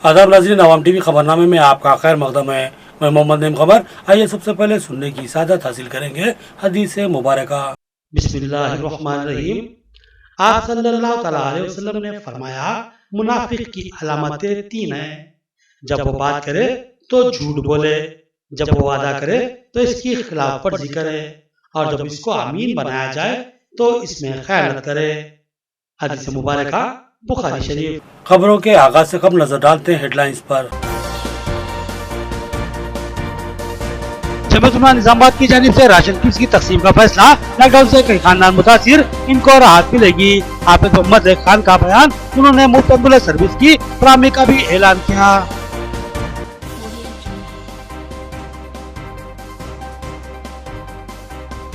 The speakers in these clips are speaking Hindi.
आदाब नाज़रीन, अवाम टीवी खबरनामे में आपका खैर मकदम है। मैं मोहम्मद नईम खबर। आइए सबसे पहले सुनने की सादत हासिल करेंगे हदीस मुबारक। बिस्मिल्लाहिर्रहमानिर्रहीम। आप सल्लल्लाहु अलैहि वसल्लम ने फरमाया, मुनाफिक की अलामतें तीन हैं। जब वो बात करे तो झूठ बोले, जब वो वादा करे तो इसकी खिलाफ वर्जी करे, और जब इसको अमीन बनाया जाए तो इसमें खयानत करे। हदीस मुबारक बुखारी शरीफ। खबरों के आगाज से कब नजर डालते हैं हेडलाइंस पर। जमीयत निजामाबाद की जानिब से राशन किट्स की तकसीम का फैसला। लॉकडाउन से कई खानदान मुतासिर, इनको राहत मिलेगी। हाफिज मोहम्मद खान का बयान। उन्होंने मुफ्त एम्बुलेंस सर्विस की फराहमी का भी ऐलान किया।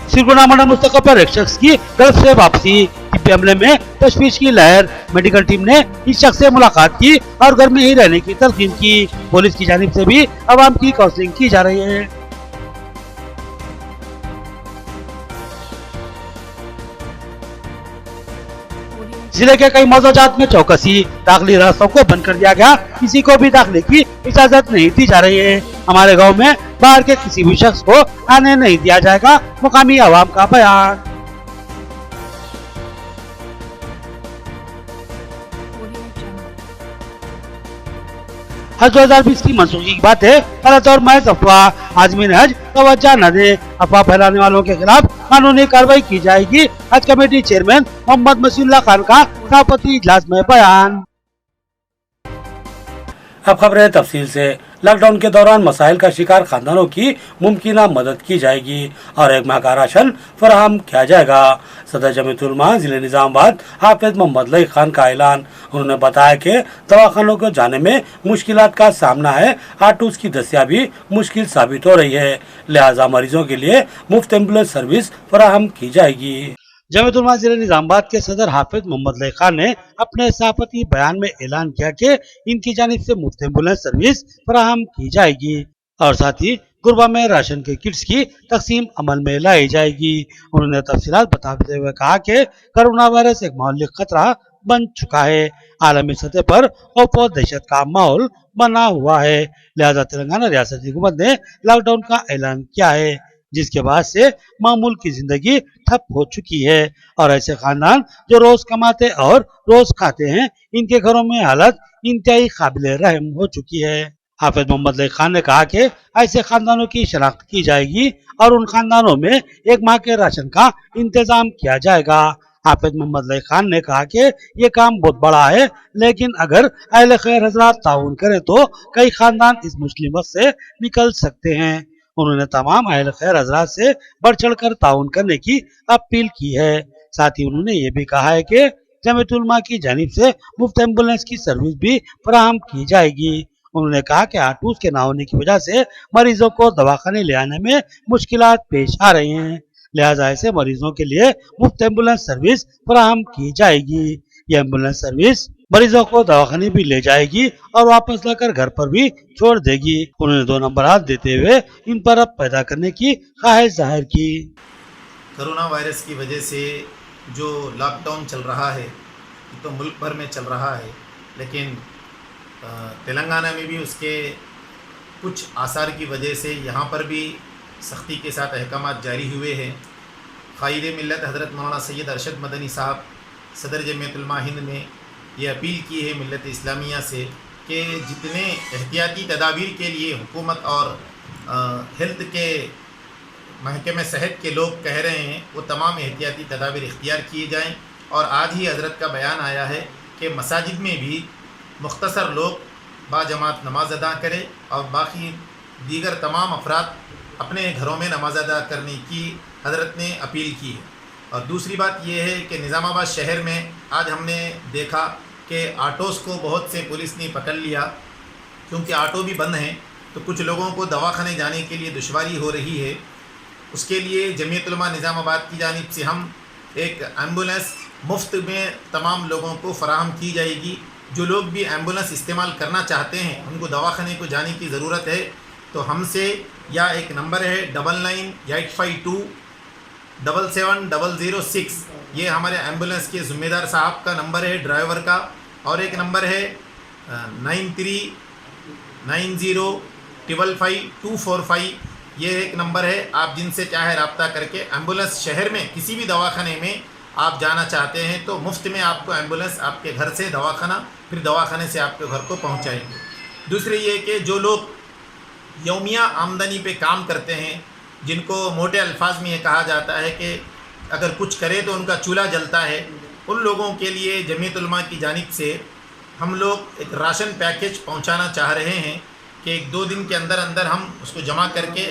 सिरगुना मंडल मुस्तका पर एक शख्स की गल्फ से वापसी। तिब्बी हमले में तशवीश की लहर। मेडिकल टीम ने इस शख्स से मुलाकात की और घर में ही रहने की तलकीन की। पुलिस की जानिब से भी अवाम की काउंसलिंग की जा रही है। जिले के कई मौजाजात में चौकसी। दाखिली रास्तों को बंद कर दिया गया, किसी को भी दाखिले की इजाजत नहीं दी जा रही है। हमारे गांव में बाहर के किसी भी शख्स को आने नहीं दिया जाएगा, मुकामी आवाम का बयान। हज 2020 की मंसूखी की बात है गलत और महज अफवाह। आजमीन हज तवज्जो न दे। अफवाह फैलाने वालों के खिलाफ कानूनी कार्रवाई की जाएगी। हज कमेटी चेयरमैन मोहम्मद मसीउल्लाह खान का सभापति इजलास में बयान। अब खबरें तफसील से। लॉकडाउन के दौरान मसाइल का शिकार खानदानों की मुमकिना मदद की जाएगी और 1 माह का राशन फराहम किया जाएगा। सदर जमीयत उलमा जिले निजामाबाद हाफिज मोहम्मद लई खान का ऐलान। उन्होंने बताया कि दवाखानों को जाने में मुश्किलात का सामना है। ऑटोस की दस्तियाबी मुश्किल साबित हो रही है, लिहाजा मरीजों के लिए मुफ्त एम्बुलेंस सर्विस फराहम की जाएगी। जमीयत उलमा जिले निजामाबाद के सदर हाफिज मोहम्मद लई खान ने अपने सहाफती बयान में ऐलान किया कि इनकी जानिब से मुफ्त एम्बुलेंस सर्विस फराहम की जाएगी और साथ ही गुरबा में राशन के किट्स की तकसीम अमल में लाई जाएगी। उन्होंने तफसीलात बताते हुए कहा कि कोरोना वायरस एक मामूली खतरा बन चुका है। आलमी सतह पर खौफ और दहशत का माहौल बना हुआ है, लिहाजा तेलंगाना रियासती हुकूमत ने लॉकडाउन का ऐलान किया है, जिसके बाद से मामूल की जिंदगी ठप हो चुकी है। और ऐसे खानदान जो रोज कमाते और रोज खाते हैं, इनके घरों में हालत इंतहाई काबिले रहम हो चुकी है। हाफिज मोहम्मद लई खान ने कहा कि ऐसे खानदानों की शनाख्त की जाएगी और उन खानदानों में 1 माह के राशन का इंतजाम किया जाएगा। हाफिज मोहम्मद लई खान ने कहा कि ये काम बहुत बड़ा है, लेकिन अगर अहले खैर हजरात ताउन करें तो कई खानदान इस मुसीबत से निकल सकते हैं। उन्होंने तमाम अहल खैर हजरात से बढ़ चढ़ कर ताउन करने की अपील की है। साथ ही उन्होंने ये भी कहा है कि जमीयत उलमा की जानिब से मुफ्त एम्बुलेंस की सर्विस भी फराहम की जाएगी। उन्होंने कहा कि ऑटोस के ना होने की वजह से मरीजों को दवाखाने ले आने में मुश्किलात पेश आ रही हैं, लिहाजा ऐसे मरीजों के लिए मुफ्त एम्बुलेंस सर्विस फराहम की जाएगी। ये एम्बुलेंस सर्विस मरीजों को दवाखाने भी ले जाएगी और वापस लाकर घर पर भी छोड़ देगी। उन्होंने 2 नंबरात देते हुए इन पर अब पैदा करने की ख्वाहिश जाहिर की। कोरोना वायरस की वजह से जो लॉकडाउन चल रहा है तो मुल्क भर में चल रहा है, लेकिन तेलंगाना में भी उसके कुछ आसार की वजह से यहाँ पर भी सख्ती के साथ अहकाम जारी हुए हैं। क़ाइद मिल्लत हज़रत मौलाना सैयद अरशद मदनी साहब सदर जमीयत उलमा हिंद ने ये अपील की है मिल्लत इस्लामिया से कि जितने एहतियाती तदाबीर के लिए हुकूमत और हेल्थ के महकमे सेहत के लोग कह रहे हैं, वो तमाम एहतियाती तदाबीर इख्तियार किए जाएँ। और आज ही हज़रत का बयान आया है कि मसाजिद में भी मुख्तसर लोग बाजमात नमाज अदा करें और बाकी दीगर तमाम अफराद अपने घरों में नमाज अदा करने की हज़रत ने अपील की है। और दूसरी बात यह है कि निज़ामाबाद शहर में आज हमने देखा कि ऑटोज़ को बहुत से पुलिस ने पकड़ लिया, क्योंकि ऑटो भी बंद हैं तो कुछ लोगों को दवाखाने जाने के लिए दुश्वारी हो रही है। उसके लिए जमीयत उलमा निज़ामाबाद की जानिब से हम एक एम्बुलेंस मुफ्त में तमाम लोगों को फराहम की जाएगी। जो लोग भी एम्बुलेंस इस्तेमाल करना चाहते हैं, उनको दवाखाने को जाने की ज़रूरत है, तो हमसे या एक नंबर है 9985277006, ये हमारे एम्बुलेंस के ज़िम्मेदार साहब का नंबर है, ड्राइवर का। और एक नंबर है 9390555245 ये एक नंबर है। आप जिनसे चाहे रब्ता करके एम्बुलेंस शहर में किसी भी दवाखाने में आप जाना चाहते हैं तो मुफ्त में आपको एम्बुलेंस आपके घर से दवाखाना, फिर दवाखाने से आपके घर को पहुंचाएंगे। दूसरी ये कि जो लोग यौमिया आमदनी पे काम करते हैं, जिनको मोटे अल्फाज में ये कहा जाता है कि अगर कुछ करे तो उनका चूल्हा जलता है, उन लोगों के लिए जमीयत उलमा की जानिब से हम लोग एक राशन पैकेज पहुंचाना चाह रहे हैं कि 1-2 दिन के अंदर अंदर हम उसको जमा करके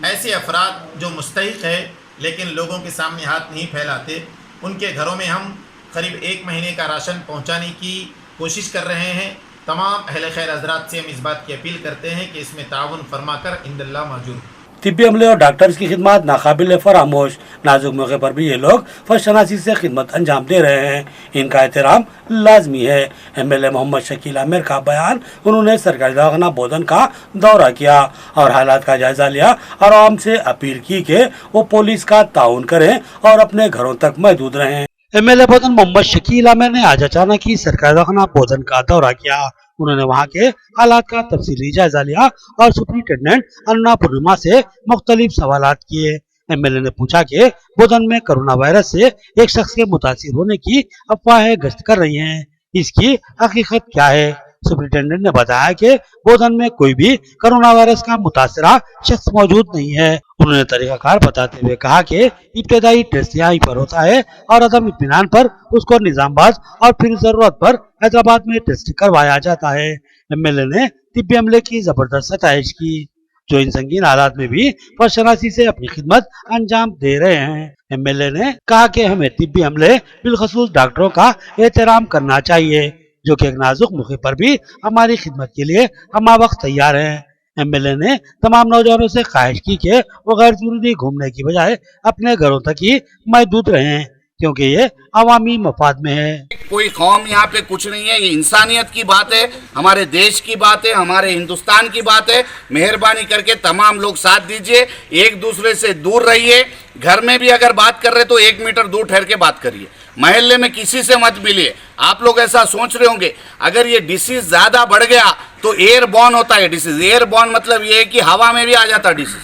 ऐसे अफराद जो मुस्तहिक है लेकिन लोगों के सामने हाथ नहीं फैलाते, उनके घरों में हम करीब 1 महीने का राशन पहुंचाने की कोशिश कर रहे हैं। तमाम अहले खैर हजरात से हम इस बात की अपील करते हैं कि इसमें ताउन फरमाकर इंदल्लाह माजूर। तिब्बी अमले और डॉक्टर्स की खिदमत नाकाबिल फरामोश। नाजुक मौके पर भी ये लोग फर्शनासी से खिदमत अंजाम दे रहे हैं, इनका एहतराम लाजमी है। MLA मोहम्मद शकील आमिर का बयान। उन्होंने सरकारी दवाखाना बोधन का दौरा किया और हालात का जायजा लिया और आवाम से अपील की कि वो पुलिस का ताउन करें और अपने घरों तक महदूद रहें। MLA बोधन मोहम्मद शकील आमिर ने आज अचानक ही सरकारी दवाखाना बोधन का दौरा किया। उन्होंने वहां के हालात का तफसीली जायजा लिया और सुप्रिंटेंडेंट अन्ना पूर्णिमा से मुख्तलिफ सवालात किए। MLA ने पूछा कि बोधन में कोरोना वायरस से एक शख्स के मुतासिर होने की अफवाहें गश्त कर रही हैं, इसकी हकीकत क्या है। सुप्रिंटेंडेंट ने बताया कि बोधन में कोई भी कोरोना वायरस का मुतासरा शख्स मौजूद नहीं है। उन्होंने तरीकाकार बताते हुए कहा कि इब्तदाई टेस्ट यहीं पर होता है और अदम इत्मीनान पर उसको निजामाबाद और फिर जरूरत पर हैदराबाद में टेस्ट करवाया जाता है। MLA ने तिब्बी अमले की जबरदस्त सताइश की, जो इन संगीन हालात में भी फर्शनासी से अपनी खिदमत अंजाम दे रहे हैं। MLA ने कहा कि हमें तिब्बी अमले बिलखसूस डॉक्टरों का एहतराम करना चाहिए, जो कि एक नाजुक मौके पर भी हमारी खिदमत के लिए हमा वक्त तैयार हैं। MLA ने तमाम नौजवानों से ख्वाहिश की कि वो गैर जरूरी घूमने की बजाय अपने घरों तक ही महदूद रहें, क्योंकि ये अवामी मफाद में है। कोई कौम यहाँ पे कुछ नहीं है, ये इंसानियत की बात है, हमारे देश की बात है, हमारे हिंदुस्तान की बात है। मेहरबानी करके तमाम लोग साथ दीजिए, एक दूसरे से दूर रहिए। घर में भी अगर बात कर रहे तो 1 मीटर दूर ठहर के बात करिए। महल्ले में किसी से मत मिलिए। आप लोग ऐसा सोच रहे होंगे अगर ये डिसीज ज़्यादा बढ़ गया तो एयरबॉर्न होता है डिसीज। एयरबॉर्न मतलब ये है कि हवा में भी आ जाता है डिसीज।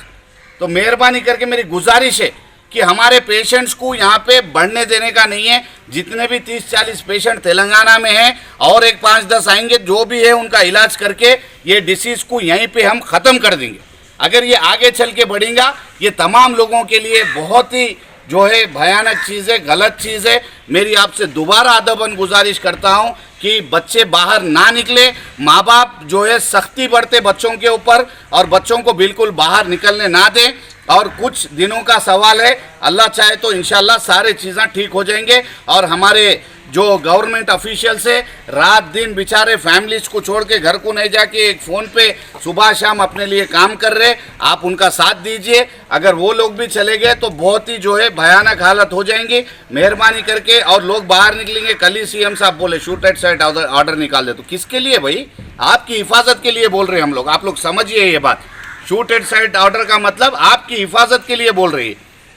तो मेहरबानी करके मेरी गुजारिश है कि हमारे पेशेंट्स को यहाँ पे बढ़ने देने का नहीं है। जितने भी 30-40 पेशेंट तेलंगाना में हैं और एक 5-10 आएंगे, जो भी है उनका इलाज करके ये डिसीज़ को यहीं पे हम ख़त्म कर देंगे। अगर ये आगे चल के बढ़ेगा ये तमाम लोगों के लिए बहुत ही जो है भयानक चीज़ है, गलत चीज़ है। मेरी आपसे दोबारा अदबन गुजारिश करता हूँ कि बच्चे बाहर ना निकले। माँ बाप जो है सख्ती बरते बच्चों के ऊपर और बच्चों को बिल्कुल बाहर निकलने ना दें। और कुछ दिनों का सवाल है, अल्लाह चाहे तो इंशाल्लाह सारे चीज़ें ठीक हो जाएंगे। और हमारे जो गवर्नमेंट ऑफिशियल्स है रात दिन बेचारे फैमिलीज को छोड़ के घर को नहीं जाके एक फ़ोन पे सुबह शाम अपने लिए काम कर रहे, आप उनका साथ दीजिए। अगर वो लोग भी चले गए तो बहुत ही जो है भयानक हालत हो जाएंगी। मेहरबानी करके और लोग बाहर निकलेंगे। कल ही CM साहब बोले शूट एट साइट ऑर्डर निकाल दे, तो किसके लिए भाई? आपकी हिफाजत के लिए बोल रहे हैं हम लोग। आप लोग समझिए ये बात, शूट एट साइट ऑर्डर का मतलब आपकी हिफाजत के लिए बोल रही है।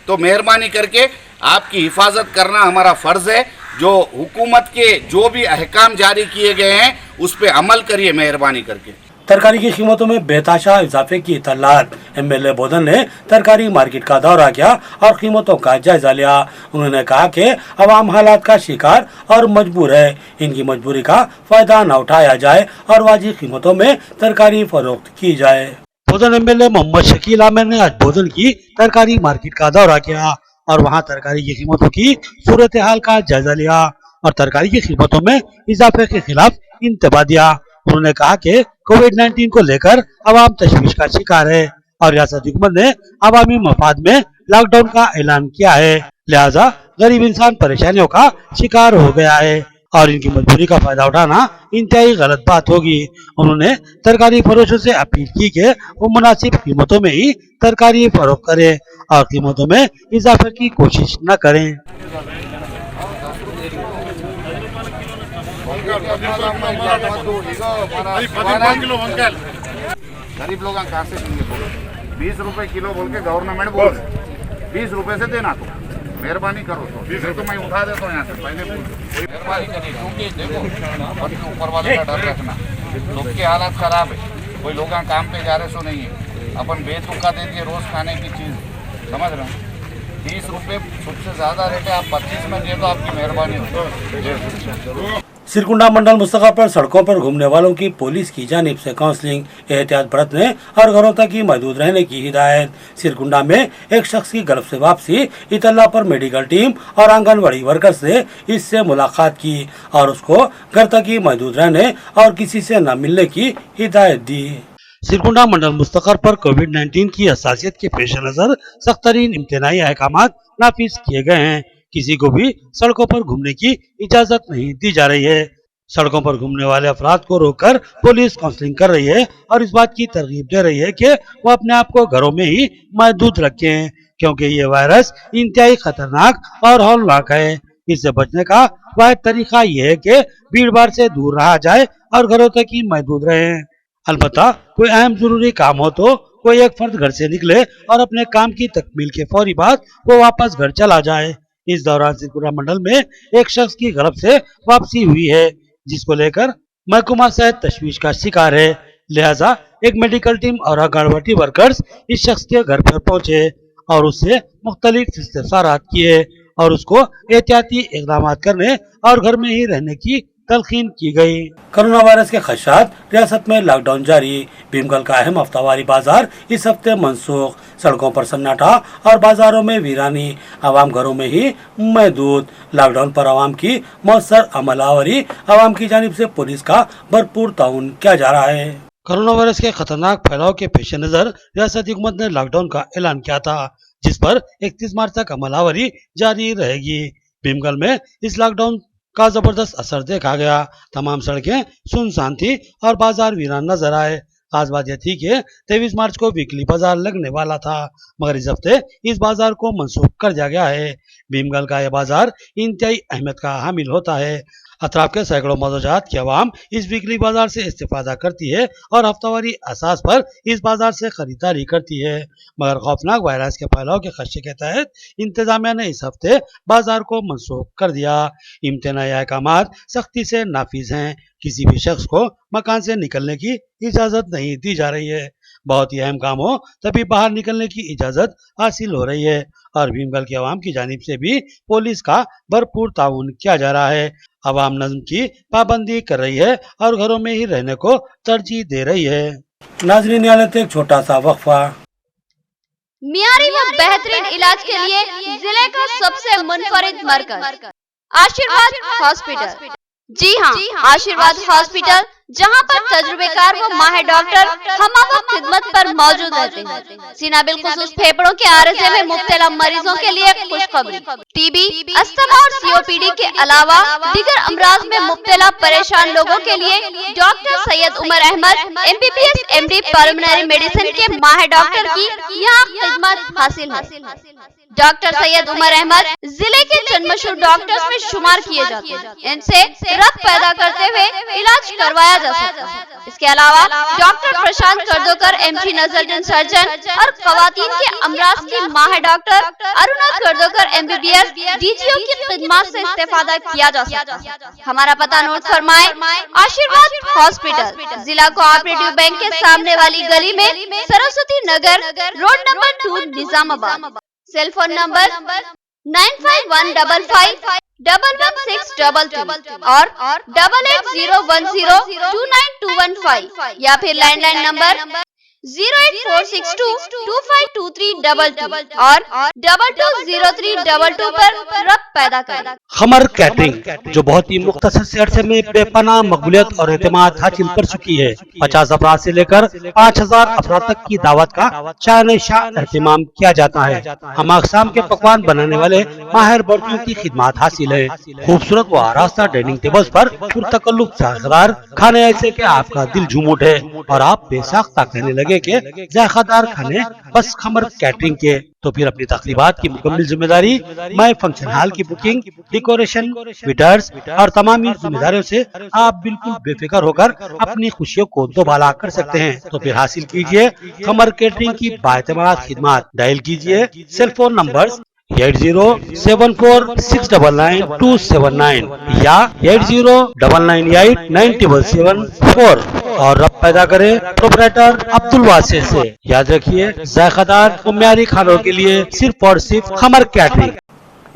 तो मेहरबानी करके आपकी हिफाजत करना हमारा फ़र्ज़ है। जो हुकूमत के जो भी अहकाम जारी किए गए हैं उस पर अमल करिए मेहरबानी करके। तरकारी की कीमतों में बेताशा इजाफे की इत्तलात। MLA बोधन ने तरकारी मार्केट का दौरा किया और कीमतों का जायजा लिया। उन्होंने कहा कि अवाम हालात का शिकार और मजबूर है, इनकी मजबूरी का फायदा न उठाया जाए और वाजिब कीमतों में तरकारी फरोख्त की जाए। बोधन MLA मोहम्मद शकील आमिर ने आज बोधन की तरकारी मार्केट का दौरा किया और वहां तरकारी की कीमतों की सूरत हाल का जायजा लिया और तरकारी की कीमतों में इजाफे के खिलाफ इंतबा दिया। उन्होंने कहा कि कोविड-19 को लेकर अवाम तशवीश का शिकार है और रियासती हुकूमत ने अवामी मफाद में लॉकडाउन का ऐलान किया है, लिहाजा गरीब इंसान परेशानियों का शिकार हो गया है और इनकी मजबूरी का फायदा उठाना इंतहाई गलत बात होगी। उन्होंने तरकारी फरोशों से अपील की कि वो मुनासिब कीमतों में ही तरकारी फरोख्त करें और कीमतों में इजाफे की कोशिश न करें। गरीब लोग कहाँ से देंगे? 20 रुपए किलो बोल के गवर्नमेंट बोल 20 रुपए से देना। तो मेहरबानी करो तो मैं उठा देता हूँ यहाँ से। पहले मेहरबानी करिए, क्योंकि देखो ऊपर वाले का डर रखना। लोग की हालत खराब है, कोई लोग काम पे जा रहे सो नहीं है, अपन बेतुका दे दिए रोज खाने की चीज़, समझ रहे हो? 30 रुपये सबसे ज़्यादा रेट है, आप 25 में दे दो, आपकी मेहरबानी हो। सिरकुंडा मंडल मुस्तका पर सड़कों पर घूमने वालों की पुलिस की जानिब से काउंसलिंग, एहतियात बरतने और घरों तक ही महदूद रहने की हिदायत। सिरकुंडा में एक शख्स की गल्फ से वापसी, इतला पर मेडिकल टीम और आंगनबाड़ी वर्कर से इससे मुलाकात की और उसको घर तक ही महदूद रहने और किसी से न मिलने की हिदायत दी। सिरकुंडा मंडल मुस्तकर पर कोविड-19 की हसासियत के पेश नजर सख्त तरीन इम्तनाई अहकामात नाफिज किए गए हैं। किसी को भी सड़कों पर घूमने की इजाजत नहीं दी जा रही है। सड़कों पर घूमने वाले अफराद को रोककर पुलिस काउंसलिंग कर रही है और इस बात की तरगीब दे रही है कि वो अपने आप को घरों में ही महदूद रखें, क्योंकि ये वायरस इंतहाई खतरनाक और हौलनाक है। इससे बचने का वाहिद तरीका ये है कि भीड़ भाड़ से दूर रहा जाए और घरों तक ही महदूद रहें। अलबत्ता कोई अहम जरूरी काम हो तो कोई एक फर्द घर से निकले और अपने काम की तकमील के फौरी बाद वो वापस घर चला जाए। इस दौरान सिरकुंडा मंडल में एक शख्स की गलब से वापसी हुई है, जिसको लेकर महकुमा सहित तशवीश का शिकार है। लिहाजा एक मेडिकल टीम और आंगनबाड़ी वर्कर्स इस शख्स के घर पर पहुंचे और उससे मुख्तलिफ इस्तिफसारात किए और उसको एहतियाती इक़दाम करने और घर में ही रहने की तलकीन की गई। कोरोना वायरस के खदशात, रियासत में लॉकडाउन जारी। भीमगल का अहम हफ्तावारी बाजार इस हफ्ते मनसूख। सड़कों पर सन्नाटा और बाजारों में वीरानी, आवाम घरों में ही महदूद। लॉकडाउन पर आवाम की मौसर अमलावरी, आवाम की जानिब से पुलिस का भरपूर ताउन किया जा रहा है। कोरोना वायरस के खतरनाक फैलाव के पेश नजर रियासती हुकूमत ने लॉकडाउन का ऐलान किया था, जिस पर 31 मार्च तक अमलावरी जारी रहेगी। भीमगल में इस लॉकडाउन का जबरदस्त असर देखा गया। तमाम सड़कें सुनसान थी और बाजार वीरान नजर आए। खास बात यह थी कि 23 मार्च को वीकली बाजार लगने वाला था, मगर इस हफ्ते इस बाजार को मनसूख कर दिया गया है। भीमगल का यह बाजार इंतहाई अहमियत का हामिल होता है। अतराफ के सैकड़ों मौजूदात की आवाम इस वीकली बाजार से इस्तेफादा करती है और हफ्तावारी असास पर इस बाजार से खरीदारी करती है, मगर खौफनाक वायरस के फैलाव के खदशे के तहत इंतजामिया ने इस हफ्ते बाजार को मनसूख कर दिया। इम्तनाई अहकामात सख्ती से नाफिज हैं। किसी भी शख्स को मकान से निकलने की इजाजत नहीं दी जा रही है। बहुत ही अहम काम हो तभी बाहर निकलने की इजाजत हासिल हो रही है और भीमगल की आवाम की जानिब से भी पुलिस का भरपूर ताउन किया जा रहा है। आवाम नज्म की पाबंदी कर रही है और घरों में ही रहने को तरजीह दे रही है। नाज़रीन, न्यायालय एक छोटा सा वक्फा। मियारी व बेहतरीन इलाज के लिए जिले का सबसे मुनफरिद मरकज आशीर्वाद हॉस्पिटल। जी हाँ, आशीर्वाद हॉस्पिटल, जहां पर तजुर्बेकार व माहिर डॉक्टर हमावक्त खिदमत पर मौजूद रहते हैं। सीना बिलखुसूस फेफड़ों के आरज़े में मुब्तला मरीजों के लिए खुशखबरी। टीबी, अस्थमा और सीओपीडी के अलावा दीगर अमराज में मुब्तला परेशान लोगों के लिए doctor Syed Umar Ahmad MBBS MD pulmonary medicine के माहिर डॉक्टर की यहाँ खिदमत हासिल है। डॉक्टर सैयद उमर अहमद जिले के चंद डॉक्टर्स में शुमार किए जाते हैं। इनसे रक्त पैदा करते हुए इलाज करवाया जा सकता है। इसके अलावा डॉक्टर प्रशांत कर्दोकर MG नजर सर्जन और खवातीन के अमराज की माहिर डॉक्टर अरुणा कर्दोकर MBBS DGO की खिदमत से इस्तेफादा किया जा सकता है। हमारा पता नोट फरमाए, आशीर्वाद हॉस्पिटल, जिला कोऑपरेटिव बैंक के सामने वाली गली में, Saraswati Nagar, road number 2, Nizamabad. Cell phone number 9515511622 और 8801029215 या फिर लैंडलाइन नंबर 08462252322 और 220322 पर रक्त पैदा करें। खमर कैटरिंग, जो बहुत ही मुख्तसर से अरसे में बेपनाह मकबूलियत और एतमाद हासिल कर चुकी है। 50 अफराद से लेकर 5000 अफराद तक की दावत का शान शाह एहतमाम किया जाता है। हम अक़साम के पकवान बनाने वाले माहिर बर्तियों की खिदमत हासिल है। खूबसूरत व आरास्ता डाइनिंग टेबल्स पर पुरतकल्लुफ़ जायकेदार खाने ऐसे के आपका दिल झूम उठे और आप बेसाख्ता कहने लगे के जायकेदार खाने बस खमर कैटरिंग के। तो फिर अपनी तकरीबात की मुकम्मल जिम्मेदारी मैं फंक्शन हॉल की बुकिंग, डेकोरेशन, वेटर्स और तमाम जिम्मेदारियों से आप बिल्कुल बेफिक्र होकर अपनी खुशियों को दोबाला कर सकते हैं। तो फिर हासिल कीजिए खमर कैटरिंग की बाएतमाद खिदमत। डायल कीजिए सेल फोन नंबर 8074699279 या 8099897774 और रब पैदा करे प्रोपराइटर अब्दुल वासिर से। याद रखिए, जायकादार और म्यारी खानों के लिए सिर्फ और सिर्फ खमर कैटरिंग।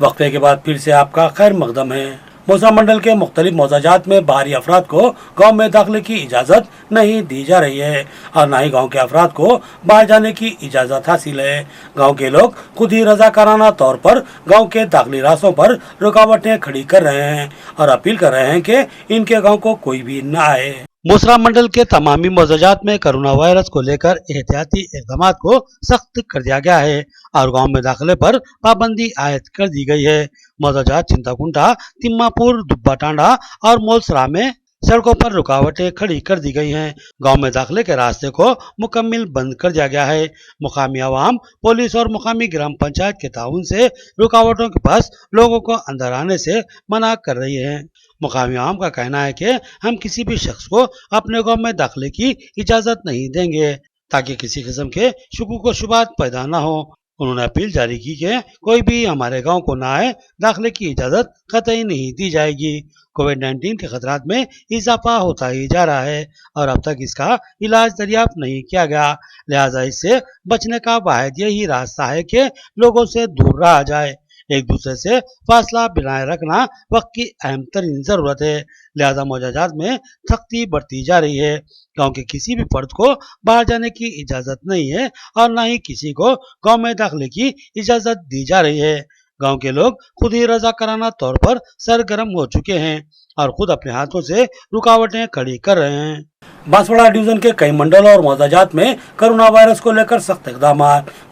वक्फे के बाद फिर से आपका खैर मकदम है। मौसा मंडल के मुख्तलिफ मौजाजात में बाहरी अफराद को गांव में दाखिले की इजाज़त नहीं दी जा रही है और न ही गांव के अफराद को बाहर जाने की इजाज़त हासिल है। गांव के लोग खुद ही रजाकाराना तौर पर गांव के दाखिली रास्तों पर रुकावटें खड़ी कर रहे हैं और अपील कर रहे हैं कि इनके गांव को कोई भी न आए। मोसरा मंडल के तमामी मौजाजात में कोरोना वायरस को लेकर एहतियाती इक़दामात को सख्त कर दिया गया है और गांव में दाखिले पर पाबंदी आयद कर दी गई है। मौजाजात चिंताकुंटा, तिम्मापुर, दुब्बा टांडा और मोलसरा में सड़कों पर रुकावटें खड़ी कर दी गई हैं। गांव में दाखिले के रास्ते को मुकम्मल बंद कर दिया गया है। मुकामी आवाम, पुलिस और मुकामी ग्राम पंचायत के ताउन से रुकावटों के पास लोगों को अंदर आने से मना कर रही है। मुकामी आवाम का कहना है कि हम किसी भी शख्स को अपने गांव में दाखिले की इजाजत नहीं देंगे ताकि किसी किस्म के शुकूक व शुबात पैदा न हो। उन्होंने अपील जारी की कि कोई भी हमारे गांव को न आए, दाखिले की इजाजत कतई नहीं दी जाएगी। कोविड-19 के खतरात में इजाफा होता ही जा रहा है और अब तक इसका इलाज दरियाफ्त नहीं किया गया, लिहाजा इससे बचने का वाहिद यही रास्ता है कि लोगों से दूर रहा जाए। एक दूसरे से फासला बनाए रखना वक्त की अहम तरीन जरूरत है, लिहाजा मौजाजात में सख्ती बढ़ती जा रही है। गांव के किसी भी फर्द को बाहर जाने की इजाजत नहीं है और न ही किसी को गांव में दाखिले की इजाजत दी जा रही है। गांव के लोग खुद ही रजाकाराना तौर पर सरगर्म हो चुके हैं और खुद अपने हाथों से रुकावटें खड़ी कर रहे हैं। बांसवाड़ा डिवीजन के कई मंडलों और मौजाजात में कोरोना वायरस को लेकर सख्त इक़दाम।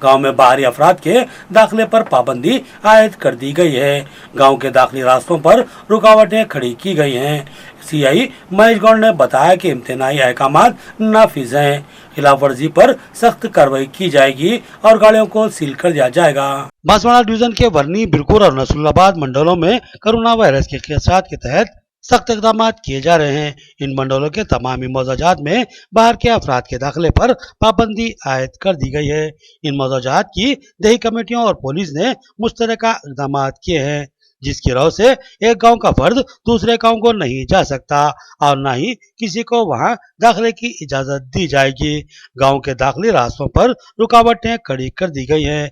गांव में बाहरी अफराद के दाखिले पर पाबंदी आयद कर दी गई है। गांव के दाखिली रास्तों पर रुकावटें खड़ी की गई हैं। सीआई महेश गौड़ ने बताया कि इम्तिनाई अहकामात नाफिज हैं, खिलाफ वर्जी पर सख्त कार्रवाई की जाएगी और गाड़ियों को सील कर दिया जाएगा। बांसवाड़ा डिवीजन के वर्नी, बिरकुर और नसरुल्लाबाद मंडलों में कोरोना वायरस के खदशात के तहत सख्त इक़दाम किए जा रहे हैं। इन मंडलों के तमामी मौजाजात में बाहर के अफराद के दाखिले पर पाबंदी आयद कर दी गई है। इन मौजाजात की दही कमेटियों और पुलिस ने मुश्तरका इक़दाम किए हैं, जिसकी राह से एक गांव का फर्द दूसरे गांव को नहीं जा सकता और न ही किसी को वहां दाखिले की इजाजत दी जाएगी। गांव के दाखिली रास्तों पर रुकावटें खड़ी कर दी गई हैं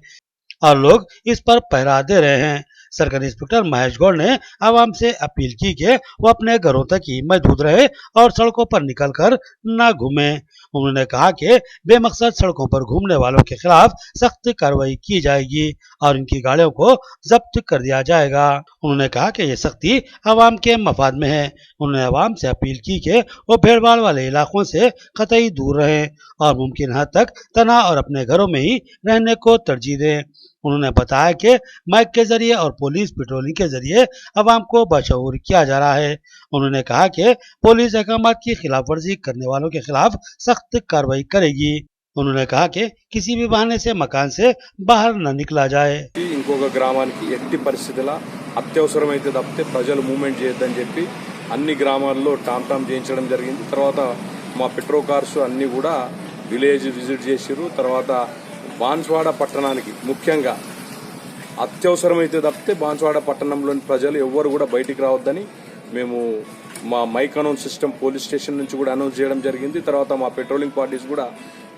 और लोग इस पर पहरा दे रहे हैं। सरकारी इंस्पेक्टर महेश गौड़ ने आवाम से अपील की कि वो अपने घरों तक ही महदूद रहे और सड़कों पर निकलकर न घूमे। उन्होंने कहा कि बेमकसद सड़कों पर घूमने वालों के खिलाफ सख्त कार्रवाई की जाएगी और इनकी गाड़ियों को जब्त कर दिया जाएगा। उन्होंने कहा कि ये सख्ती आवाम के मफाद में है। उन्होंने आवाम से अपील की कि वो भीड़ भाड़ वाले इलाकों से कतई दूर रहें और मुमकिन हद तक तना और अपने घरों में ही रहने को तरजीह दें। उन्होंने बताया कि माइक के जरिए और पुलिस पेट्रोलिंग के जरिए अवाम को बशऊर किया जा रहा है। उन्होंने कहा कि पुलिस अहकाम की खिलाफ वर्जी करने वालों के खिलाफ सख्त कार्रवाई करेगी। उन्होंने कहा कि किसी भी बहाने से मकान से बाहर न निकला जाए। ఇంకొక గ్రామానికి ఎట్టి పరిస్థితుల అత్యవసరమైతే తప్పితే ప్రజలు మూవ్మెంట్ చేయొద్దని చెప్పి అన్ని గ్రామాల్లో టామ్ చేయించడం జరిగింది। తర్వాత మా పెట్రో కార్స్ అన్ని కూడా విలేజ్ విజిట్ చేసిరు। తర్వాత బాన్స్వాడ పట్టణానికి ముఖ్యంగా అత్యవసరమైతే తప్పితే బాన్స్వాడ పట్టణంలోని ప్రజలు ఎవ్వరు కూడా బయటికి రావద్దని మేము మా mic announce system police station నుంచి కూడా అనౌన్స్ చేయడం జరిగింది। తర్వాత మా పెట్రోలింగ్ పార్టీస్ కూడా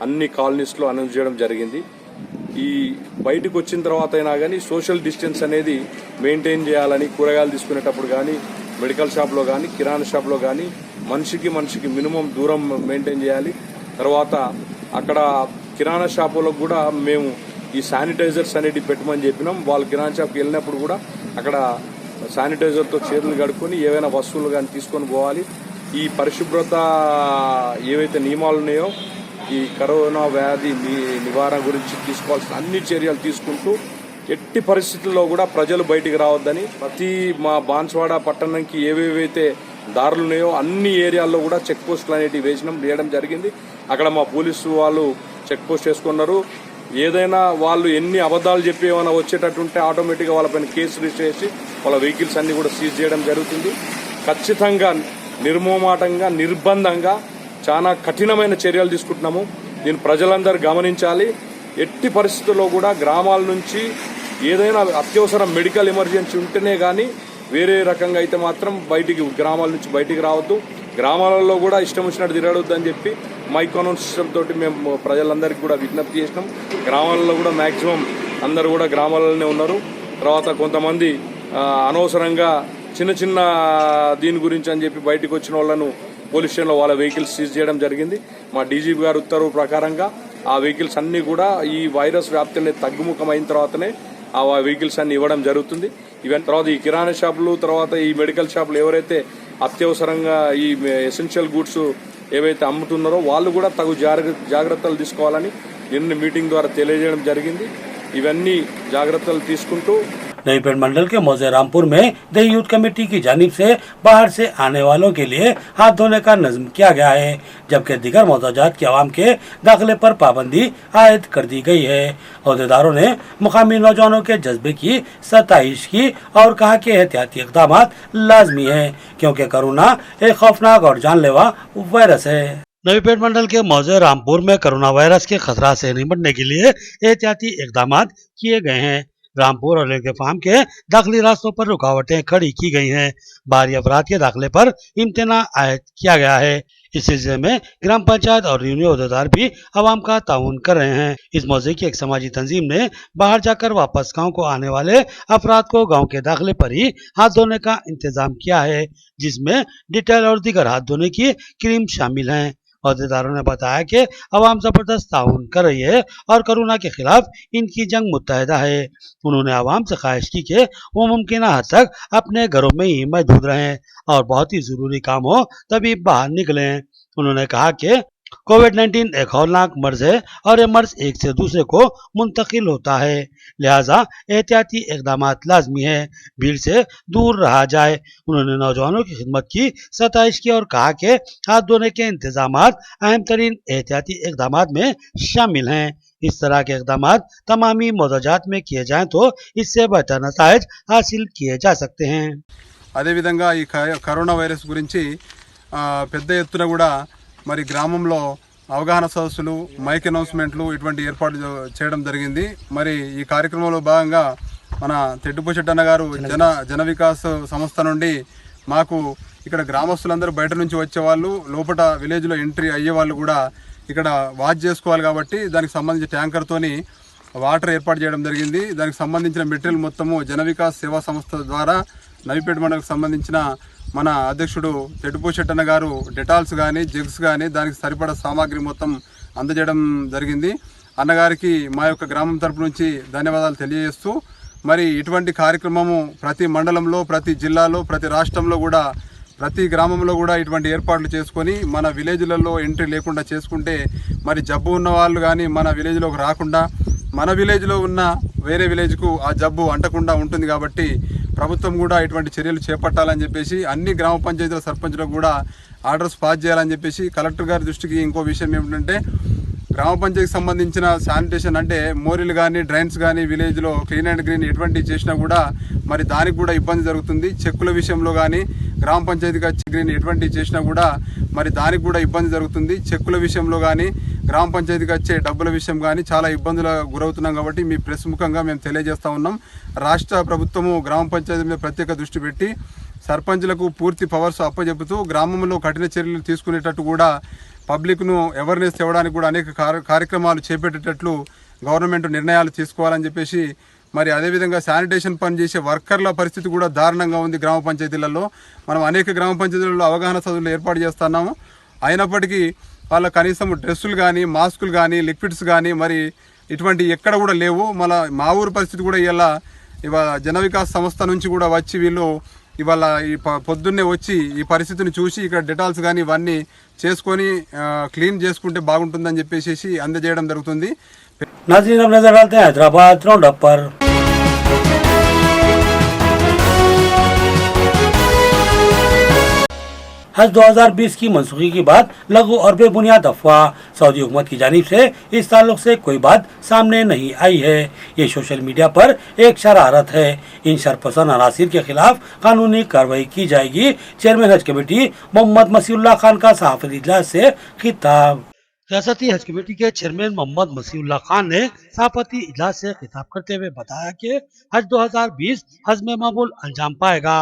అన్ని కాలనీస్లో అనౌన్స్ చేయడం జరిగింది। ఈ బయటకు వచ్చిన తర్వాత అయినా కానీ సోషల్ డిస్టెన్స్ అనేది మెయింటైన్ చేయాలని, కూరగాయలు తీసుకునేటప్పుడు కానీ, మెడికల్ షాప్లో కానీ, కిరాణా షాప్లో కానీ మనిషికి మినిమం దూరం మెయింటైన్ చేయాలి। తర్వాత అక్కడ కిరాణా షాపులకు కూడా మేము ఈ శానిటైజర్స్ అనేవి పెట్టమని చెప్పినాం। వాళ్ళు కిరాణా షాప్కి వెళ్ళినప్పుడు కూడా అక్కడ శానిటైజర్తో చేతులు కడుక్కొని ఏవైనా వస్తువులు కానీ తీసుకొని పోవాలి। ఈ పరిశుభ్రత ఏవైతే నియమాలు ఉన్నాయో ఈ కరోనా వ్యాధి నివారణ గురించి తీసుకోవాల్సిన అన్ని చర్యలు తీసుకుంటూ ఎట్టి పరిస్థితుల్లో కూడా ప్రజలు బయటికి రావద్దని ప్రతి మా బాన్స్వాడ పట్టణంకి ఏవేవైతే దారులు ఉన్నాయో అన్ని ఏరియాల్లో కూడా చెక్ పోస్టులు అనేటివి వేయడం జరిగింది। అక్కడ మా పోలీసు వాళ్ళు చెక్ పోస్ట్ వేసుకున్నారు। ఏదైనా వాళ్ళు ఎన్ని అబద్ధాలు చెప్పి ఏమైనా వచ్చేటట్టుంటే ఆటోమేటిక్గా వాళ్ళపైన కేసు రిజిస్టర్ చేసి వాళ్ళ వెహికల్స్ అన్ని కూడా సీజ్ చేయడం జరుగుతుంది। ఖచ్చితంగా నిర్మోమాటంగా నిర్బంధంగా చాలా కఠినమైన చర్యలు తీసుకుంటున్నాము। దీన్ని ప్రజలందరూ గమనించాలి। ఎట్టి పరిస్థితుల్లో కూడా గ్రామాల నుంచి ఏదైనా అత్యవసర మెడికల్ ఎమర్జెన్సీ ఉంటేనే కానీ వేరే రకంగా అయితే మాత్రం బయటికి గ్రామాల నుంచి బయటికి రావద్దు, గ్రామాలలో కూడా ఇష్టం వచ్చినట్టు తిరగవద్దు అని చెప్పి మైక్ అనౌన్స్ సిస్టమ్ తోటి మేము ప్రజలందరికీ కూడా విజ్ఞప్తి చేసినాం. గ్రామాలలో కూడా మ్యాక్సిమం అందరూ కూడా గ్రామాలలోనే ఉన్నారు. తర్వాత కొంతమంది అనవసరంగా చిన్న చిన్న దీని గురించి అని చెప్పి బయటకు వచ్చిన వాళ్ళను పోలీస్ స్టేషన్లో వాళ్ళ వెహికల్స్ సీజ్ చేయడం జరిగింది. మా డీజీపీ గారు ఉత్తర్వు ప్రకారంగా ఆ వెహికల్స్ అన్నీ కూడా ఈ వైరస్ వ్యాప్తి అనేది తగ్గుముఖం అయిన తర్వాతనే ఆ వెహికల్స్ అన్ని ఇవ్వడం జరుగుతుంది. ఇవన్నీ తర్వాత ఈ కిరాణా షాపులు, తర్వాత ఈ మెడికల్ షాపులు ఎవరైతే అత్యవసరంగా ఈ ఎసెన్షియల్ గూడ్స్ ఏవైతే అమ్ముతున్నారో వాళ్ళు కూడా తగు జాగ్రత్తలు తీసుకోవాలని నిన్న మీటింగ్ ద్వారా తెలియజేయడం జరిగింది. ఇవన్నీ జాగ్రత్తలు తీసుకుంటూ नईपेट मंडल के मौजे रामपुर में देही यूथ कमेटी की जानिब से बाहर से आने वालों के लिए हाथ धोने का नज्म किया गया है, जबकि दिगर मोहताजात के आवाम के दाखिले पर पाबंदी आयद कर दी गई है। अहदेदारों ने मुकामी नौजवानों के जज्बे की सताइश की और कहा कि एहतियाती इक़दाम लाजमी है, क्योंकि कोरोना एक खौफनाक और जानलेवा वायरस है। नवीपेट मंडल के मौजे रामपुर में कोरोना वायरस के खतरा से निपटने के लिए एहतियाती इक़दाम किए गए हैं। रामपुर और लेके फार्म के दाखिली रास्तों पर रुकावटें खड़ी की गई हैं। बाहरी अफराद के दाखिले पर इम्तना आयद किया गया है। इस सिलसिले में ग्राम पंचायत और यूनियन अहदेदार भी आवाम का ताउन कर रहे हैं। इस मौजे की एक समाजी तंजीम ने बाहर जाकर वापस गांव को आने वाले अफराद को गांव के दाखिले पर ही हाथ धोने का इंतजाम किया है, जिसमें डिटेल और दीगर हाथ धोने की क्रीम शामिल हैं। अहदेदारों ने बताया कि अवाम जबरदस्त ताउन कर रही है और कोरोना के खिलाफ इनकी जंग मुत्तहदा है। उन्होंने अवाम से ख्वाहिश की कि वो मुमकिन हद तक अपने घरों में ही मौजूद रहें और बहुत ही जरूरी काम हो तभी बाहर निकलें। उन्होंने कहा कि कोविड-19 एक हौलनाक मर्ज है और ये मर्ज एक से दूसरे को मुंतकिल होता है, लिहाजा एहतियाती इक़दाम लाजमी है, भीड़ से दूर रहा जाए। उन्होंने नौजवानों की खिदमत की सताइश की और कहा कि हाथ धोने के इंतजाम अहम तरीन एहतियाती इक़दाम में शामिल हैं। इस तरह के इक़दाम तमामी मोहताजात में किए जाएं तो इससे बेहतर नताइज हासिल किए जा सकते हैं। అదేవిధంగా ఈ కరోనా వైరస్ గురించి పెద్ద ఎత్తున కూడా మరి గ్రామంలో అవగాహన సదస్సులు, మైక్ అనౌన్స్మెంట్లు ఇటువంటి ఏర్పాట్లు చేయడం జరిగింది. మరి ఈ కార్యక్రమంలో భాగంగా మన తెడ్డుపోచెట్టన్న గారు జన వికాస్ సంస్థ నుండి మాకు ఇక్కడ గ్రామస్తులందరూ బయట నుంచి వచ్చేవాళ్ళు, లోపల విలేజ్లో ఎంట్రీ అయ్యే వాళ్ళు కూడా ఇక్కడ వాచ్ చేసుకోవాలి కాబట్టి దానికి సంబంధించి ట్యాంకర్తోని వాటర్ ఏర్పాటు చేయడం జరిగింది. దానికి సంబంధించిన మెటీరియల్ మొత్తము జన వికాస్ సేవా సంస్థ ద్వారా నవీపేట మండలకు సంబంధించిన మన అధ్యక్షుడు తెడ్డుపోచెట్టన్న గారు డెటాల్స్ కానీ జగ్స్ కానీ దానికి సరిపడా సామాగ్రి మొత్తం అందజేయడం జరిగింది. అన్నగారికి మా యొక్క గ్రామం తరపు నుంచి ధన్యవాదాలు తెలియజేస్తూ మరి ఇటువంటి కార్యక్రమము ప్రతి మండలంలో, ప్రతి జిల్లాలో, ప్రతి రాష్ట్రంలో కూడా, ప్రతి గ్రామంలో కూడా ఇటువంటి ఏర్పాట్లు చేసుకొని మన విలేజ్లలో ఎంట్రీ లేకుండా చేసుకుంటే మరి జబ్బు ఉన్న వాళ్ళు కానీ మన విలేజ్లోకి రాకుండా, మన విలేజ్లో ఉన్న వేరే విలేజ్కు ఆ జబ్బు అంటకుండా ఉంటుంది. కాబట్టి ప్రభుత్వం కూడా ఇటువంటి చర్యలు చేపట్టాలని చెప్పేసి అన్ని గ్రామ పంచాయతీల సర్పంచులకు కూడా ఆర్డర్స్ పాస్ చేయాలని చెప్పేసి కలెక్టర్ గారి దృష్టికి ఇంకో విషయం ఏమిటంటే, గ్రామ పంచాయతీకి సంబంధించిన శానిటేషన్ అంటే మోరీలు కానీ డ్రైన్స్ కానీ విలేజ్లో క్లీన్ అండ్ గ్రీన్ ఎటువంటి చేసినా కూడా మరి దానికి కూడా ఇబ్బంది జరుగుతుంది. చెక్కుల విషయంలో కానీ గ్రామ పంచాయతీగా గ్రీన్ ఎటువంటి చేసినా కూడా మరి దానికి కూడా ఇబ్బంది జరుగుతుంది. చెక్కుల విషయంలో కానీ గ్రామ పంచాయతీకి వచ్చే డబ్బుల విషయం కానీ చాలా ఇబ్బందులు గురవుతున్నాం. కాబట్టి మీ ప్రెస్ ముఖంగా మేము తెలియజేస్తూ ఉన్నాం, రాష్ట్ర ప్రభుత్వము గ్రామ పంచాయతీ మీద ప్రత్యేక దృష్టి పెట్టి సర్పంచులకు పూర్తి పవర్స్ అప్పచెబుతూ గ్రామంలో కఠిన చర్యలు తీసుకునేటట్టు కూడా పబ్లిక్ను అవేర్నెస్ తేవడానికి కూడా అనేక కార్యక్రమాలు చేపట్టేటట్లు గవర్నమెంట్ నిర్ణయాలు తీసుకోవాలని చెప్పేసి, మరి అదేవిధంగా శానిటేషన్ పని చేసే వర్కర్ల పరిస్థితి కూడా దారుణంగా ఉంది గ్రామ పంచాయతీలలో. మనం అనేక గ్రామ పంచాయతీలలో అవగాహన సదస్సులు ఏర్పాటు చేస్తున్నాము. అయినప్పటికీ వాళ్ళ కనీసం డ్రెస్సులు కానీ, మాస్కులు కానీ, లిక్విడ్స్ కానీ మరి ఇటువంటి ఎక్కడ కూడా లేవు. మా ఊరు పరిస్థితి కూడా ఇవాళ జన వికాస్ సంస్థ నుంచి కూడా వచ్చి వీళ్ళు ఇవాళ ఈ పొద్దున్నే వచ్చి ఈ పరిస్థితిని చూసి ఇక్కడ డెటాల్స్ కానీ ఇవన్నీ చేసుకొని క్లీన్ చేసుకుంటే బాగుంటుందని చెప్పేసి అందజేయడం జరుగుతుంది. नाज़रीन अब नजर डालते हैं हैदराबाद राउंड अप पर। हज 2020 की मनसूखी की बात लघु और बेबुनियाद अफवाह। सऊदी हुकूमत की जानिब से इस ताल्लुक से कोई बात सामने नहीं आई है। ये सोशल मीडिया पर एक शरारत है। इन शरपसंद अनासिर के खिलाफ कानूनी कार्रवाई की जाएगी। चेयरमैन हज कमेटी मोहम्मद मसीहुल्लाह खान का सहाफती इजलास से खिताब। रियासती हज कमेटी के चेयरमैन मोहम्मद मसीहुल्लाह खान ने सभापति इजलास से खिताब करते हुए बताया कि हज 2020 हज में मामूल अंजाम पाएगा।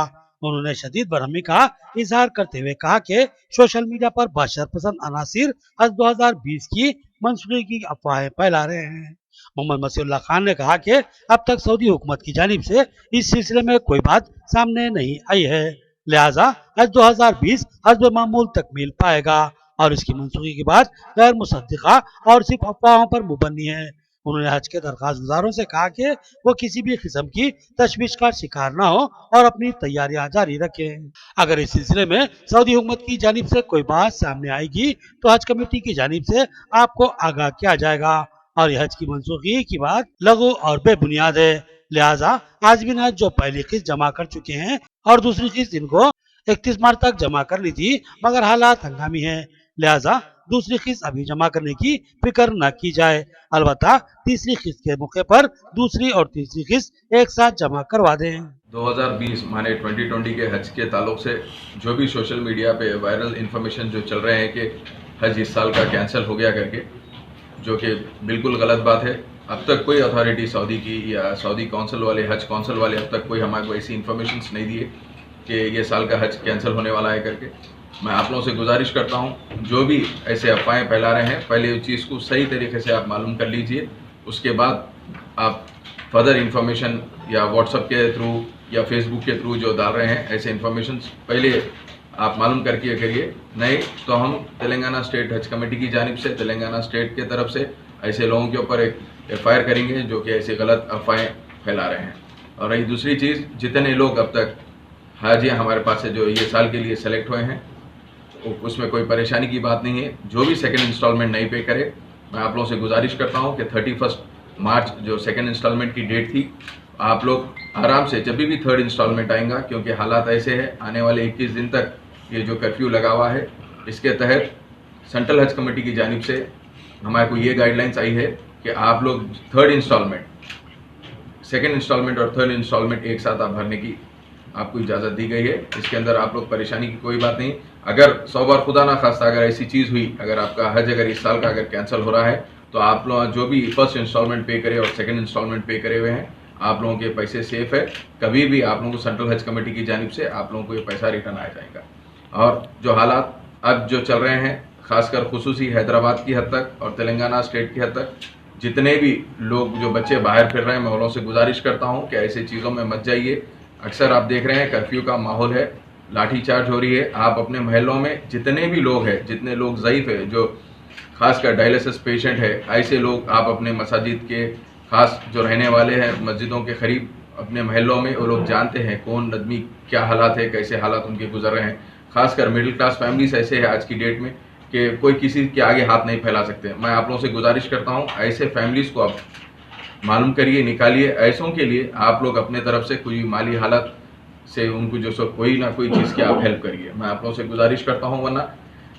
उन्होंने शदीद बरहमी का इजहार करते हुए कहा कि सोशल मीडिया पर बशर पसंद अनासिर हज 2020 की मंसूखी की अफवाहें फैला रहे हैं। मोहम्मद मसीहुल्लाह खान ने कहा कि अब तक सऊदी हुकूमत की जानिब से इस सिलसिले में कोई बात सामने नहीं आई है, लिहाजा हज 2020 हज में मामूल तकमील पाएगा और इसकी मंसूखी की बात गैर मुसद्दिका और सिर्फ अफवाहों पर मुबनी है। उन्होंने हज के दरख्वास्त गुजारों से कहा कि वो किसी भी किस्म की तशवीश का शिकार न हो और अपनी तैयारियां जारी रखें। अगर इस सिलसिले में सऊदी हुकूमत की जानिब से कोई बात सामने आएगी तो हज कमेटी की जानिब से आपको आगाह किया जाएगा और यह हज की मंसूखी की बात लघु और बेबुनियाद है। लिहाजा आज़मीन हज जो पहली किस्त जमा कर चुके हैं और दूसरी किस्त इनको 31 मार्च तक जमा करनी थी, मगर हालात हंगामी है, लिहाजा दूसरी किस्त अभी जमा करने की फिक्र न की जाए। अलबत्ता तीसरी किस्त के मौके पर दूसरी और तीसरी किस्त एक साथ जमा करवा दें। 2020 माने 2020 के हज के ताल्लुक से जो भी सोशल मीडिया पे वायरल इन्फॉर्मेशन जो चल रहे हैं कि हज इस साल का कैंसिल हो गया करके, जो कि बिल्कुल गलत बात है। अब तक कोई अथॉरिटी सऊदी की या सऊदी काउंसिल वाले, हज काउंसिल वाले अब तक कोई हमारे को ऐसी इन्फॉर्मेशन नहीं दिए कि ये साल का हज कैंसिल होने वाला है करके। मैं आप लोगों से गुजारिश करता हूँ, जो भी ऐसे अफवाहें फैला रहे हैं, पहले उस चीज़ को सही तरीके से आप मालूम कर लीजिए, उसके बाद आप फर्दर इन्फॉर्मेशन या व्हाट्सएप के थ्रू या फेसबुक के थ्रू जो डाल रहे हैं ऐसे इन्फॉर्मेशन पहले आप मालूम करके करिए। नहीं तो हम तेलंगाना स्टेट हज कमेटी की जानिब से, तेलंगाना स्टेट के तरफ से ऐसे लोगों के ऊपर एक FIR करेंगे जो कि ऐसे गलत अफवाहें फैला रहे हैं। और रही दूसरी चीज़, जितने लोग अब तक हाजियाँ हमारे पास से जो ये साल के लिए सेलेक्ट हुए हैं, उसमें कोई परेशानी की बात नहीं है। जो भी सेकंड इंस्टॉलमेंट नहीं पे करे, मैं आप लोगों से गुजारिश करता हूं कि 31 मार्च जो सेकंड इंस्टॉलमेंट की डेट थी, आप लोग आराम से जब भी थर्ड इंस्टॉलमेंट आएगा, क्योंकि हालात ऐसे हैं, आने वाले 21 दिन तक ये जो कर्फ्यू लगा हुआ है, इसके तहत सेंट्रल हज कमेटी की जानिब से हमारे को ये गाइडलाइंस आई है कि आप लोग थर्ड इंस्टॉलमेंट, सेकेंड इंस्टॉलमेंट और थर्ड इंस्टॉलमेंट एक साथ आप भरने की आपको इजाज़त दी गई है। इसके अंदर आप लोग परेशानी की कोई बात नहीं। अगर 100 बार खुदा ना खास्ता अगर ऐसी चीज़ हुई, अगर आपका हज अगर इस साल का अगर कैंसिल हो रहा है, तो आप लोग जो भी फर्स्ट इंस्टॉलमेंट पे करे और सेकंड इंस्टॉलमेंट पे करे हुए हैं, आप लोगों के पैसे सेफ है। कभी भी आप लोगों को सेंट्रल हज कमेटी की जानिब से आप लोगों को ये पैसा रिटर्न आ जाएगा। और जो हालात अब जो चल रहे हैं, खासकर खुसूसी हैदराबाद की हद तक और तेलंगाना स्टेट की हद तक, जितने भी लोग जो बच्चे बाहर फिर रहे हैं, मैं उन लोगों से गुजारिश करता हूँ कि ऐसी चीज़ों में मत जाइए। अक्सर आप देख रहे हैं कर्फ्यू का माहौल है, लाठीचार्ज हो रही है। आप अपने महलों में जितने भी लोग हैं, जितने लोग ज़ईफ़ है, जो खासकर डायलिसिस पेशेंट है, ऐसे लोग आप अपने मसाजिद के खास जो रहने वाले हैं मस्जिदों के करीब अपने महलों में, वो लोग जानते हैं कौन आदमी क्या हालात है, कैसे हालात उनके गुजर रहे हैं। खासकर मिडिल क्लास फैमिलीज ऐसे है आज की डेट में कि कोई किसी के आगे हाथ नहीं फैला सकते। मैं आप लोगों से गुजारिश करता हूँ, ऐसे फैमिलीज़ को आप मालूम करिए, निकालिए। ऐसों के लिए आप लोग अपने तरफ से कोई माली हालत से उनको जो सो कोई ना कोई चीज़ की आप हेल्प करिए, मैं आप लोगों से गुजारिश करता हूँ। वरना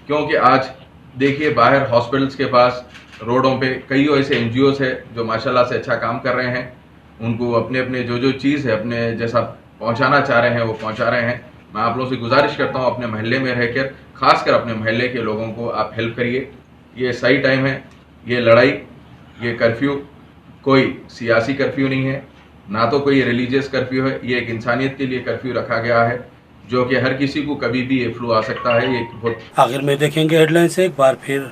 क्योंकि आज देखिए बाहर हॉस्पिटल्स के पास रोडों पे कई ऐसे NGOs है जो माशाल्लाह से अच्छा काम कर रहे हैं। उनको अपने अपने जो चीज़ है अपने जैसा पहुँचाना चाह रहे हैं वो पहुँचा रहे हैं। मैं आप लोगों से गुजारिश करता हूँ, अपने महल्ले में रहकर खासकर अपने महल्ले के लोगों को आप हेल्प करिए। ये सही टाइम है। ये लड़ाई, ये कर्फ्यू कोई सियासी कर्फ्यू नहीं है, ना तो कोई रिलीजियस कर्फ्यू है। ये एक इंसानियत के लिए कर्फ्यू रखा गया है, जो कि हर किसी को कभी भी ये फ्लू आ सकता है। ये बहुत आखिर में देखेंगे हेडलाइंस एक बार फिर।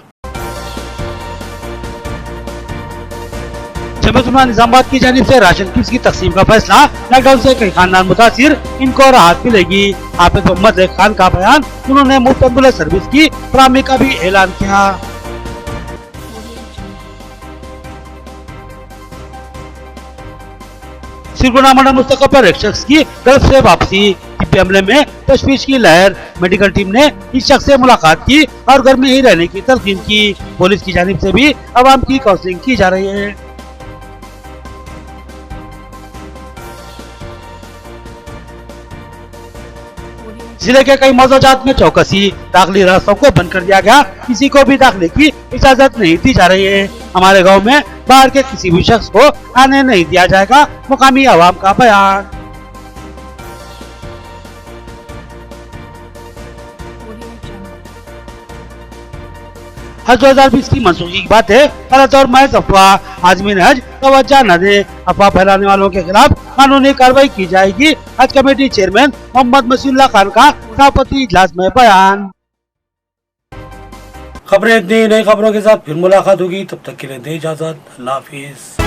जमीयत निजामाबाद की जानिब से राशन किट्स की तकसीम का फैसला, लॉकडाउन से कई खानदान मुतासिर, इनको राहत मिलेगी। हाफिज मोहम्मद लेक खान का बयान, उन्होंने मुफ्त एम्बुलेंस सर्विस की फराहमी का भी ऐलान किया। सिरगुना मंडल मुस्तक पर एक शख्स की गल्फ से वापसी, तिब्बी हमले में तशवीश की लहर। मेडिकल टीम ने इस शख्स से मुलाकात की और घर में ही रहने की तलकीन की। पुलिस की जानिब से भी अवाम की काउंसलिंग की जा रही है। जिले के कई मौजाजात में चौकसी, दाखिली रास्तों को बंद कर दिया गया, किसी को भी दाखिले की इजाजत नहीं दी जा रही है। हमारे गांव में बाहर के किसी भी शख्स को आने नहीं दिया जाएगा, मुकामी आवाम का बयान। हज 2020 की मनसूखी की बातें गलत और महज अफवाह। आज़मीन हज तवज्जो न दे। अफवाह फैलाने वालों के खिलाफ कानूनी कार्रवाई की जाएगी। हज कमेटी चेयरमैन मोहम्मद मसीहुल्लाह खान का सभापति इजलास में बयान। खबरें इतनी, नई खबरों के साथ फिर मुलाकात होगी। तब तक के लिए दे इजाजत। अल्लाह हाफिज।